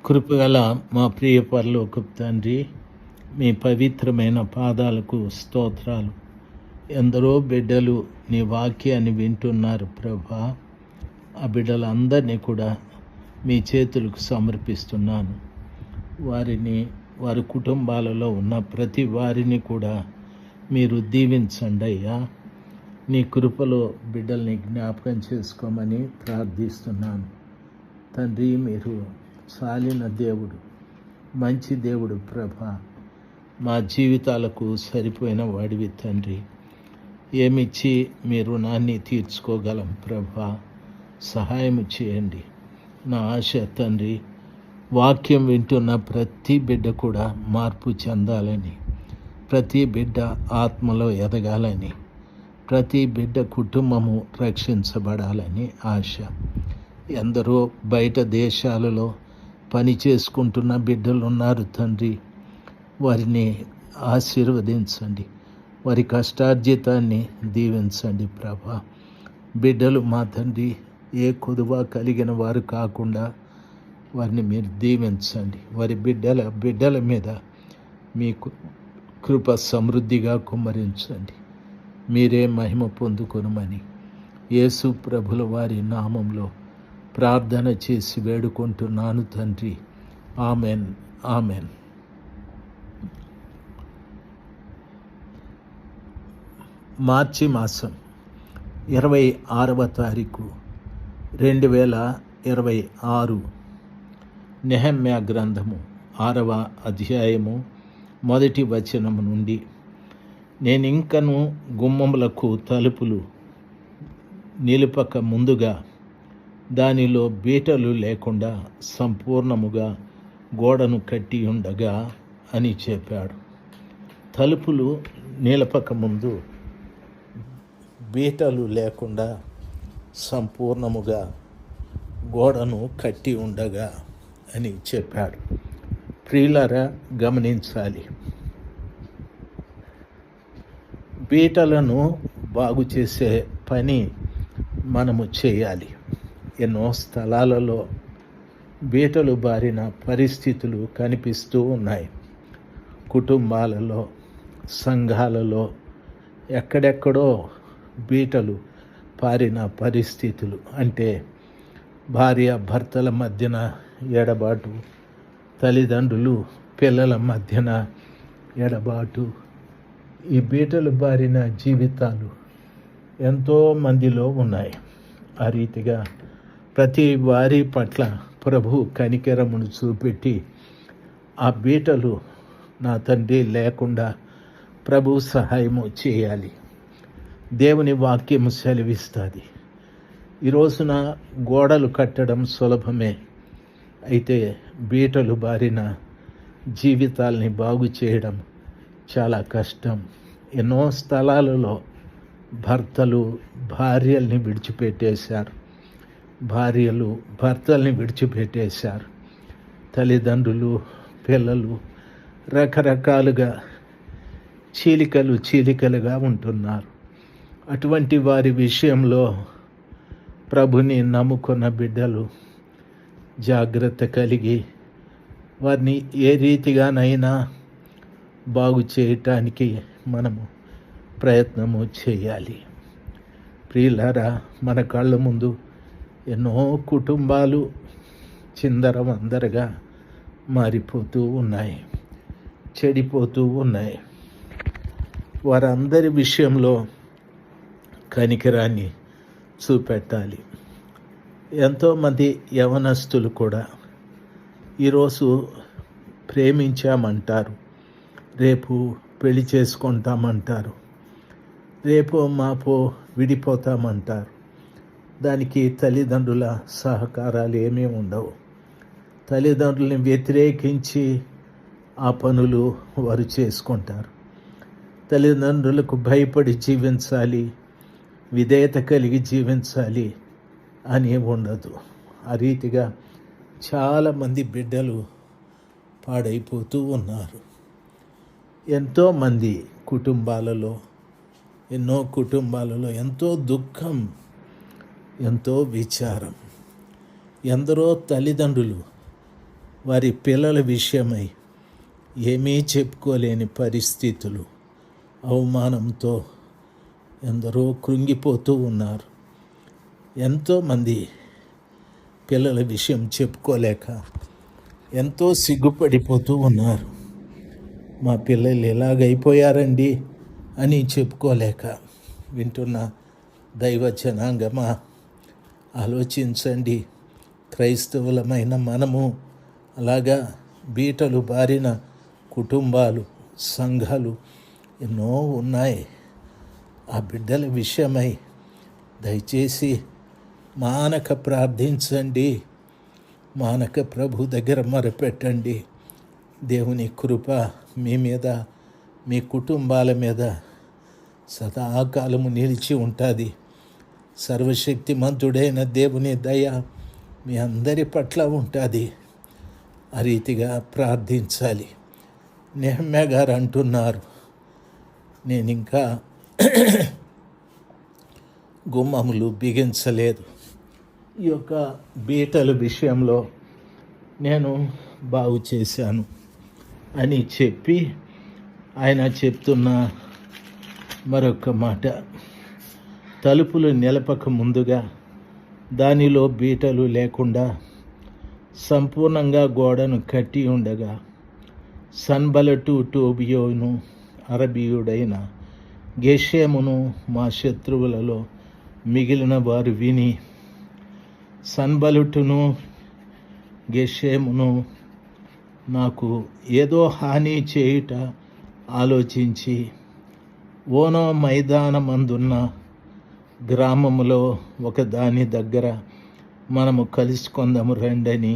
కృపగల మా ప్రియ పరలోకపు తండ్రి, మీ పవిత్రమైన పాదాలకు స్తోత్రాలు. ఎందరో బిడ్డలు నీ వాక్యాన్ని వింటున్నారు ప్రభా. ఆ బిడ్డలందరినీ కూడా మీ చేతులకు సమర్పిస్తున్నాను. వారి కుటుంబాలలో ఉన్న ప్రతి వారిని కూడా మీరు దీవించండి అయ్యా. నీ కృపలో బిడ్డల్ని జ్ఞాపకం చేసుకోమని ప్రార్థిస్తున్నాను తండ్రి. మీరు చాలిన దేవుడు, మంచి దేవుడు ప్రభా. మా జీవితాలకు సరిపోయిన వాడివి తండ్రి. ఏమిచ్చి మీ రుణాన్ని తీర్చుకోగలం ప్రభా. సహాయం చేయండి. నా ఆశ తండ్రి, వాక్యం వింటున్న ప్రతి బిడ్డ కూడా మార్పు చెందాలని, ప్రతి బిడ్డ ఆత్మలో ఎదగాలని, ప్రతి బిడ్డ కుటుంబము రక్షించబడాలని ఆశ. ఎందరో బయట దేశాలలో పని చేసుకుంటున్న బిడ్డలు ఉన్నారు తండ్రి. వారిని ఆశీర్వదించండి, వారి కష్టార్జితాన్ని దీవించండి ప్రభా. బిడ్డలు మా తండ్రి ఏ కొదువ కలిగిన వారు కాకుండా వారిని మీరు దీవించండి. వారి బిడ్డల మీద మీకు కృప సమృద్ధిగా కుమ్మరించండి. మీరే మహిమ పొందుకొనుమని యేసు ప్రభుల వారి నామంలో ప్రార్థన చేసి వేడుకుంటున్నాను తండ్రి. Amen, amen. మార్చి మాసం 26వ తారీఖు 2026. నెహెమ్యా గ్రంథము 6వ అధ్యాయము 1వ వచనము నుండి. నేనింకను గుమ్మములకు తలుపులు నిలుపక ముందుగా దానిలో బీటలు లేకుండా సంపూర్ణముగా గోడను కట్టి ఉండగా అని చెప్పాడు. తలుపులు నిలపక ముందు బీటలు లేకుండా సంపూర్ణముగా గోడను కట్టి ఉండగా అని చెప్పాడు. ప్రియులారా, గమనించాలి. బీటలను బాగు చేసే పని మనము చేయాలి. ఎన్నో స్థలాలలో బీటలు బారిన పరిస్థితులు కనిపిస్తూ ఉన్నాయి. కుటుంబాలలో, సంఘాలలో ఎక్కడెక్కడో బీటలు పారిన పరిస్థితులు. అంటే భార్య భర్తల మధ్యన ఎడబాటు, తల్లిదండ్రులు పిల్లల మధ్యన ఎడబాటు. ఈ బీటలు బారిన జీవితాలు ఎంతో మందిలో ఉన్నాయి. ఆ రీతిగా ప్రతి వారి పట్ల ప్రభు కనికరమును చూపెట్టి ఆ బీటలు నా తండ్రి లేకుండా ప్రభు సహాయము చేయాలి. దేవుని వాక్యము సెలవిస్తుంది. ఈ రోజున గోడలు కట్టడం సులభమే, అయితే బీటలు బారిన జీవితాల్ని బాగు చేయడం చాలా కష్టం. ఎన్నో స్థలాలలో భర్తలు భార్యల్ని విడిచిపెట్టేశారు, భార్యలు భర్తల్ని విడిచిపెట్టేశారు, తల్లిదండ్రులు పిల్లలు రకరకాలుగా చీలికలుగా ఉంటున్నారు. అటువంటి వారి విషయంలో ప్రభుని నమ్ముకున్న బిడ్డలు జాగ్రత్త కలిగి వారిని ఏ రీతిగానైనా బాగు చేయటానికి మనము ప్రయత్నము చేయాలి. ప్రియులారా, మన కళ్ళ ముందు ఎన్నో కుటుంబాలు చిందరవందరగా మారిపోతూ ఉన్నాయి, చెడిపోతూ ఉన్నాయి. వారందరి విషయంలో కనికరాన్ని చూపెట్టాలి. ఎంతోమంది యవనస్తులు కూడా ఈరోజు ప్రేమించామంటారు, రేపు పెళ్లి చేసుకుంటామంటారు, రేపో మాపో విడిపోతామంటారు. దానికి తల్లిదండ్రుల సహకారాలు ఏమీ ఉండవు. తల్లిదండ్రులని వ్యతిరేకించి ఆ పనులు వారు చేసుకుంటారు. తల్లిదండ్రులకు భయపడి జీవించాలి, విధేయత కలిగి జీవించాలి అని ఉండదు. ఆ రీతిగా చాలామంది బిడ్డలు పాడైపోతూ ఉన్నారు. ఎంతోమంది కుటుంబాలలో, ఎన్నో కుటుంబాలలో ఎంతో దుఃఖం, ఎంతో విచారం. ఎందరో తల్లిదండ్రులు వారి పిల్లల విషయమై ఏమీ చెప్పుకోలేని పరిస్థితులు, అవమానంతో ఎందరో కృంగిపోతూ ఉన్నారు. ఎంతోమంది పిల్లల విషయం చెప్పుకోలేక ఎంతో సిగ్గుపడిపోతూ ఉన్నారు. మా పిల్లలు ఎలాగైపోయారండి అని చెప్పుకోలేక. వింటున్న దైవ జనాంగమా, ఆలోచించండి. క్రైస్తవులమైన మనము అలాగా బీటలు బారిన కుటుంబాలు, సంఘాలు ఎన్నో ఉన్నాయి. ఆ బిడ్డల విషయమై దయచేసి మానక ప్రార్థించండి, మానక ప్రభు దగ్గర మొరపెట్టండి. దేవుని కృప మీ మీద, మీ కుటుంబాల మీద సదాకాలము నిలిచి ఉంటుంది. సర్వశక్తిమంతుడైన దేవుని దయ మీ అందరి పట్ల ఉంటుంది. ఆ రీతిగా ప్రార్థించాలి. నెహమ్యా గారు అంటున్నారు, నేను ఇంకా గుమ్మములు బిగించలేదు, ఈ యొక్క బీటల విషయంలో నేను బాగు చేశాను అని చెప్పి ఆయన చెప్తున్న మరొక మాట, తలుపులు నిలపక ముందుగా దానిలో బీటలు లేకుండా సంపూర్ణంగా గోడను కట్టి ఉండగా సన్బలటు టోబియోను అరబీయుడైన గెషెమును మా శత్రువులలో మిగిలిన వారు విని, సన్బలుటును గెషెమును నాకు ఏదో హాని చేయుట ఆలోచించి, ఓనో మైదానమందున్న గ్రామములో ఒక దాని దగ్గర మనము కలుసుకుందాము రండని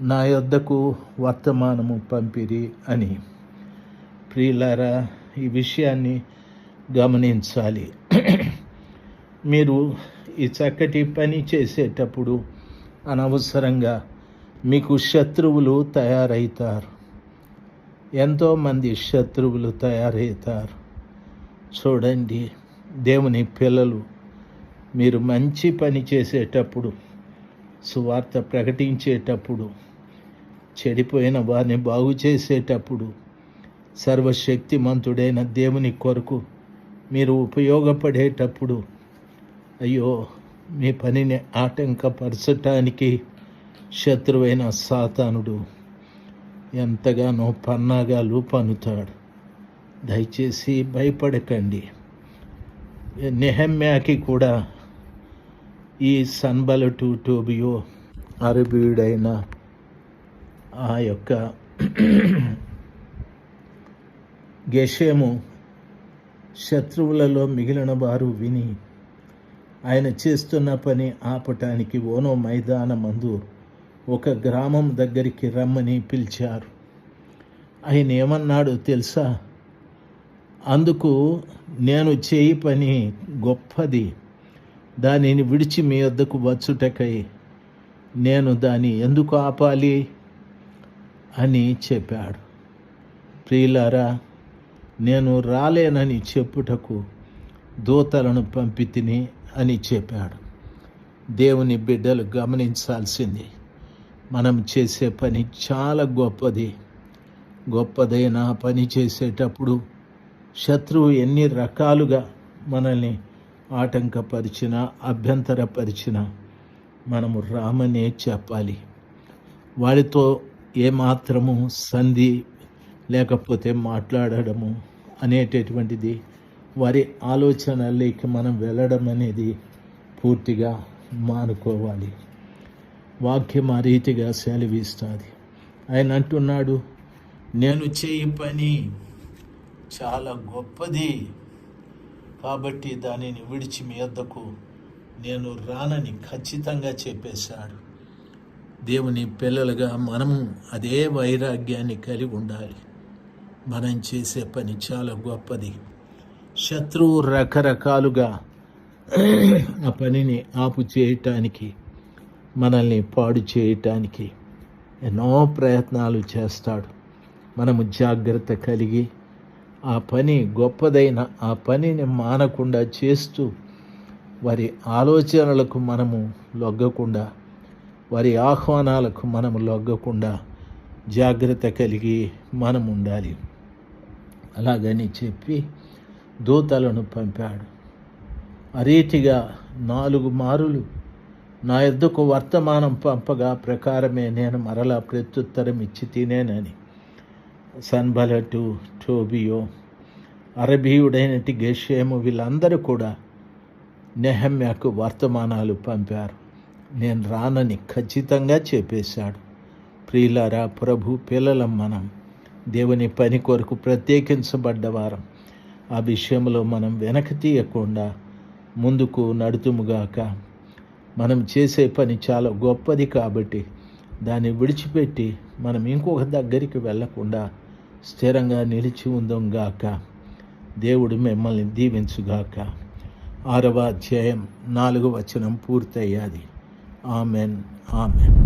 నా యొద్దకు వర్తమానము పంపిరి అని. ప్రియులారా, ఈ విషయాన్ని గమనించాలి. మీరు ఈ చక్కటి పని చేసేటప్పుడు అనవసరంగా మీకు శత్రువులు తయారవుతారు. ఎంతోమంది శత్రువులు తయారవుతారు. చూడండి, దేవుని పిల్లలు, మీరు మంచి పని చేసేటప్పుడు, సువార్త ప్రకటించేటప్పుడు, చెడిపోయిన వారిని బాగు చేసేటప్పుడు, సర్వశక్తిమంతుడైన దేవుని కొరకు మీరు ఉపయోగపడేటప్పుడు, అయ్యో, మీ పనిని ఆటంకపరచటానికి శత్రువైన సాతానుడు ఎంతగానో పన్నాగాలు పన్నుతాడు. దయచేసి భయపడకండి. నెహమ్యాకి కూడా ఈ సన్బలటు టోబియో అరబీయుడైన ఆ యొక్క గెషెము శత్రువులలో మిగిలిన వారు విని ఆయన చేస్తున్న పని ఆపటానికి ఓనో మైదానమందు ఒక గ్రామం దగ్గరికి రమ్మని పిలిచారు. ఆయన ఏమన్నాడు తెలుసా? అందుకు నేను చేయి పని గొప్పది, దానిని విడిచి మీ వద్దకు వచ్చుటకై నేను దాన్ని ఎందుకు ఆపాలి అని చెప్పాడు. ప్రియులారా, నేను రాలేనని చెప్పుటకు దూతలను పంపితిని అని చెప్పాడు. దేవుని బిడ్డలు గమనించాల్సింది, మనం చేసే పని చాలా గొప్పది. గొప్పదైన పని చేసేటప్పుడు శత్రువు ఎన్ని రకాలుగా మనల్ని ఆటంకపరిచినా, అభ్యంతరపరిచినా మనము రామనే చెప్పాలి. వాడితో ఏమాత్రము సంధి లేకపోతే మాట్లాడడము అనేటటువంటిది, వారి ఆలోచనల్లోకి మనం వెళ్ళడం అనేది పూర్తిగా మానుకోవాలి. వాక్యం ఆ రీతిగా సెలవిస్తుంది. ఆయన అంటున్నాడు, నేను చేయి పని చాలా గొప్పది, కాబట్టి దానిని విడిచి మీ వద్దకు నేను రానని ఖచ్చితంగా చెప్పేశాడు. దేవుని పిల్లలుగా మనము అదే వైరాగ్యాన్ని కలిగి ఉండాలి. మనం చేసే పని చాలా గొప్పది. శత్రువు రకరకాలుగా ఆ పనిని ఆపు చేయటానికి, మనల్ని పాడు చేయటానికి ఎన్నో ప్రయత్నాలు చేస్తాడు. మనము జాగ్రత్త కలిగి ఆ పని గొప్పదైన ఆ పనిని మానకుండా చేస్తూ వారి ఆలోచనలకు మనము లొగ్గకుండా వారి ఆహ్వానాలకు మనము లొగ్గకుండా జాగ్రత్త కలిగి మనం ఉండాలి. అలాగని చెప్పి దూతలను పంపాడు. ఆ రీతిగా 4 మారులు నా యొద్దకు వర్తమానం పంపగా ప్రకారమే నేను మరలా ప్రత్యుత్తరం ఇచ్చి తినేనని సన్బలటు, టోబియో, అరబీయుడైనటి గెషేము వీళ్ళందరూ కూడా నెహమ్యాకు వర్తమానాలు పంపారు. నేను రానని ఖచ్చితంగా చెప్పేశాడు. ప్రియులారా, ప్రభు పిల్లలం మనం, దేవుని పని కొరకు ప్రత్యేకించబడ్డవారం. ఆ విషయంలో మనం వెనక తీయకుండా ముందుకు నడుతుముగాక. మనం చేసే పని చాలా గొప్పది కాబట్టి దాన్ని విడిచిపెట్టి మనం ఇంకొక దగ్గరికి వెళ్ళకుండా స్థిరంగా నిలిచి ఉందంగాక. దేవుడు మిమ్మల్ని దీవించుగాక. 6వ అధ్యాయం 4వ వచనం పూర్తయ్యాది. Amen, amen.